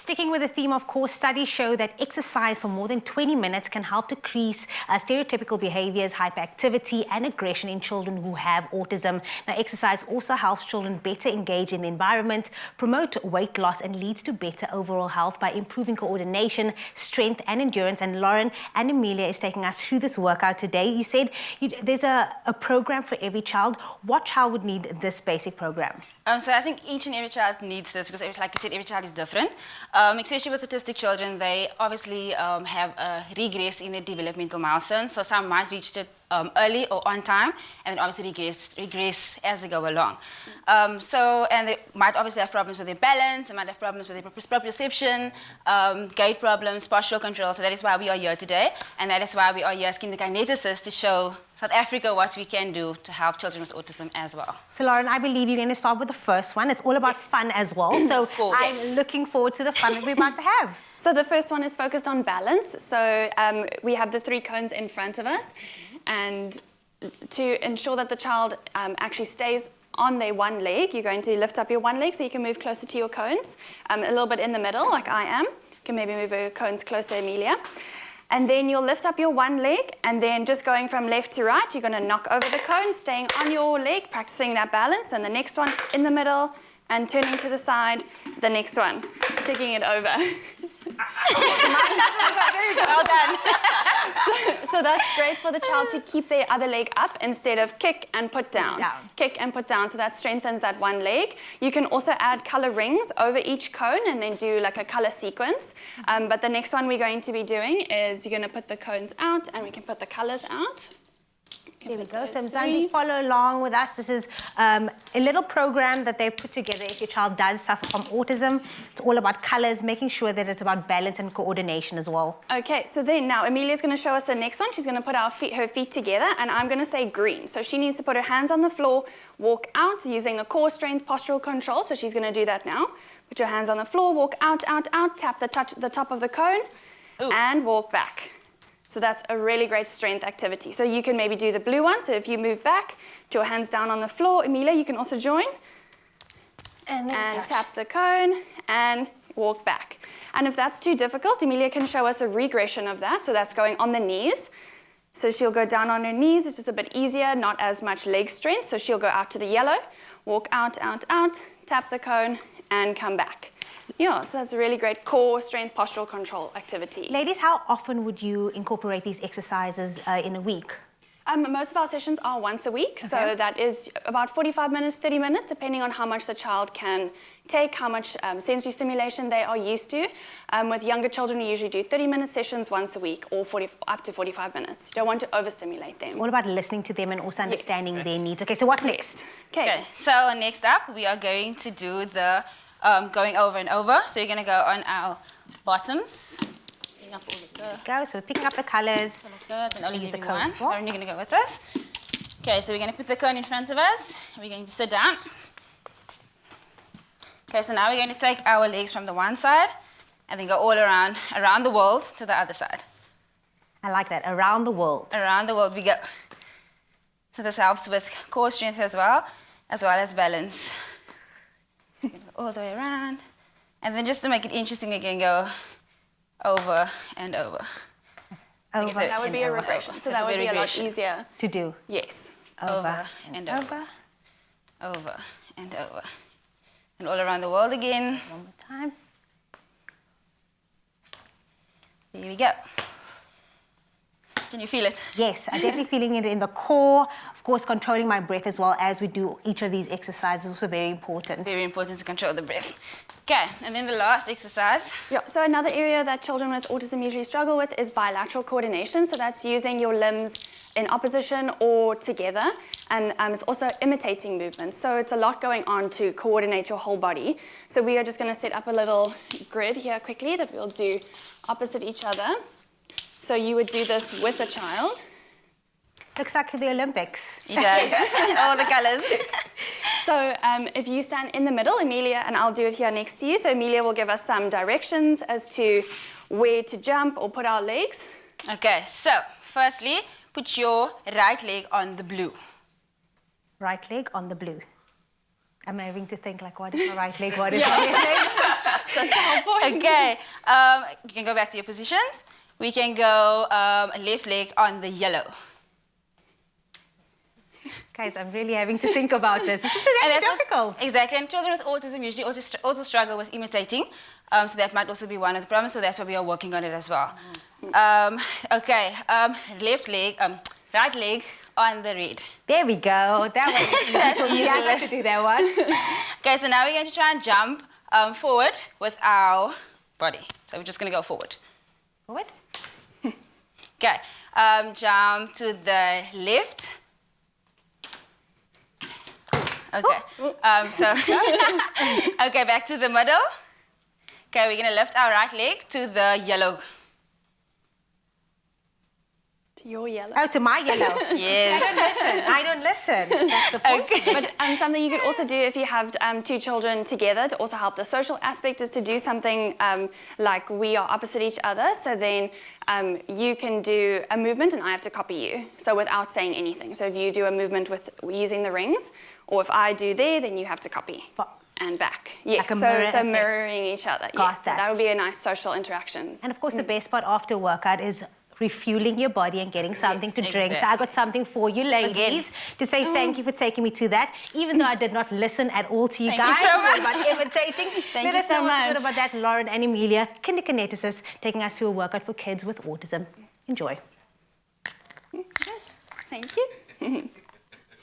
Sticking with the theme, of course, studies show that exercise for more than 20 minutes can help decrease stereotypical behaviors, hyperactivity and aggression in children who have autism. Now, exercise also helps children better engage in the environment, promote weight loss and leads to better overall health by improving coordination, strength and endurance. And Lauren and Amelia is taking us through this workout today. You said there's a program for every child. What child would need this basic program? So I think each and every child needs this because, like you said, every child is different. Especially with autistic children, they obviously have a regress in their developmental milestones. So some might reach it early or on time, and then obviously regress as they go along. And they might obviously have problems with their balance, they might have problems with their proprioception, gait problems, postural control. So that is why we are here today, and that is why we are here as kinderkineticists to show South Africa what we can do to help children with autism as well. So Lauren, I believe you're going to start with the first one. It's all about fun as well. So I'm looking forward to the fun that we're about to have. So the first one is focused on balance. So we have the 3 cones in front of us. And to ensure that the child actually stays on their one leg, you're going to lift up your one leg so you can move closer to your cones, a little bit in the middle like I am. You can maybe move your cones closer, Amelia. And then you'll lift up your one leg, and then just going from left to right, you're going to knock over the cone, staying on your leg, practicing that balance. And the next one in the middle, and turning to the side. The next one, kicking it over. Well done. So that's great for the child to keep their other leg up instead of kick and put down. Kick and put down, so that strengthens that one leg. You can also add color rings over each cone and then do like a color sequence. But the next one we're going to be doing is you're going to put the cones out and we can put the colors out. There we go. So Mzansi, follow along with us. This is a little program that they put together if your child does suffer from autism. It's all about colors, making sure that it's about balance and coordination as well. Okay, so then now Amelia's going to show us the next one. She's going to put her feet together, and I'm going to say green. So she needs to put her hands on the floor, walk out using the core strength, postural control. So she's going to do that now. Put your hands on the floor, walk out, out, out, tap the top of the cone, and walk back. So that's a really great strength activity. So you can maybe do the blue one. So if you move back, put your hands down on the floor. Amelia, you can also join. And then tap the cone and walk back. And if that's too difficult, Amelia can show us a regression of that. So that's going on the knees. So she'll go down on her knees. It's just a bit easier, not as much leg strength. So she'll go out to the yellow, walk out, out, out, tap the cone, and come back. Yeah, so that's a really great core strength postural control activity. Ladies, how often would you incorporate these exercises in a week? Most of our sessions are once a week, so that is about 45 minutes, 30 minutes, depending on how much the child can take, how much sensory stimulation they are used to. With younger children, we usually do 30-minute sessions once a week, or up to 45 minutes. You don't want to overstimulate them. It's all about listening to them and also understanding their needs. Okay, so what's next? Okay, so next up, we are going to do the going over and over. So you're going to go on our bottoms. Up all of the go. So we're picking up the colors. And only use the cone. Lauren, you're going to go with us. Okay, so we're going to put the cone in front of us. We're going to sit down. Okay, so now we're going to take our legs from the one side and then go all around the world to the other side. I like that. Around the world. Around the world we go. So this helps with core strength as well as balance. Go all the way around. And then just to make it interesting, we can go over and over. So that would be a regression. So that would be a lot easier to do. Yes. Over and over. Over and over. And all around the world again. One more time. There we go. Can you feel it? Yes, I'm definitely feeling it in the core. Of course, controlling my breath as well as we do each of these exercises is also very important. Very important to control the breath. Okay, and then the last exercise. Yeah, so another area that children with autism usually struggle with is bilateral coordination. So that's using your limbs in opposition or together. And it's also imitating movements. So it's a lot going on to coordinate your whole body. So we are just going to set up a little grid here quickly that we'll do opposite each other. So you would do this with a child. Looks like the Olympics. He does. All the colors. So if you stand in the middle, Amelia, and I'll do it here next to you. So Amelia will give us some directions as to where to jump or put our legs. Okay, so firstly, put your right leg on the blue. Right leg on the blue. I'm having to think, like, what is my right leg? What is my left leg? That's the whole point. Okay, you can go back to your positions. We can go left leg on the yellow. Guys, I'm really having to think about this. This is actually difficult. Exactly, and children with autism usually also struggle with imitating, so that might also be one of the problems, so that's why we are working on it as well. Okay, left leg, right leg on the red. There we go. That was easy for me. I got to do that one. Okay, so now we're going to try and jump forward with our body. So we're just going to go forward. Forward. Okay, jump to the left. Okay, okay, back to the middle. Okay, we're going to lift our right leg to the yellow. To your yellow. Oh, to my yellow. Yes. I don't listen. That's the point. Okay. But something you could also do if you have two children together to also help the social aspect is to do something like we are opposite each other. So then you can do a movement and I have to copy you. So without saying anything. So if you do a movement with using the rings, or if I do there, then you have to copy. And back. Yes, Like so mirroring each other. Yes, so that would be a nice social interaction. And of course, the best part after workout is refueling your body and getting something to drink. So I got something for you ladies to say thank you for taking me to that. Even though I did not listen at all to you guys. Thank you so much. About imitating. Thank you so much. Let us know about that. Lauren and Emilia, kinderkineticists, taking us through a workout for kids with autism. Enjoy. Yes, thank you.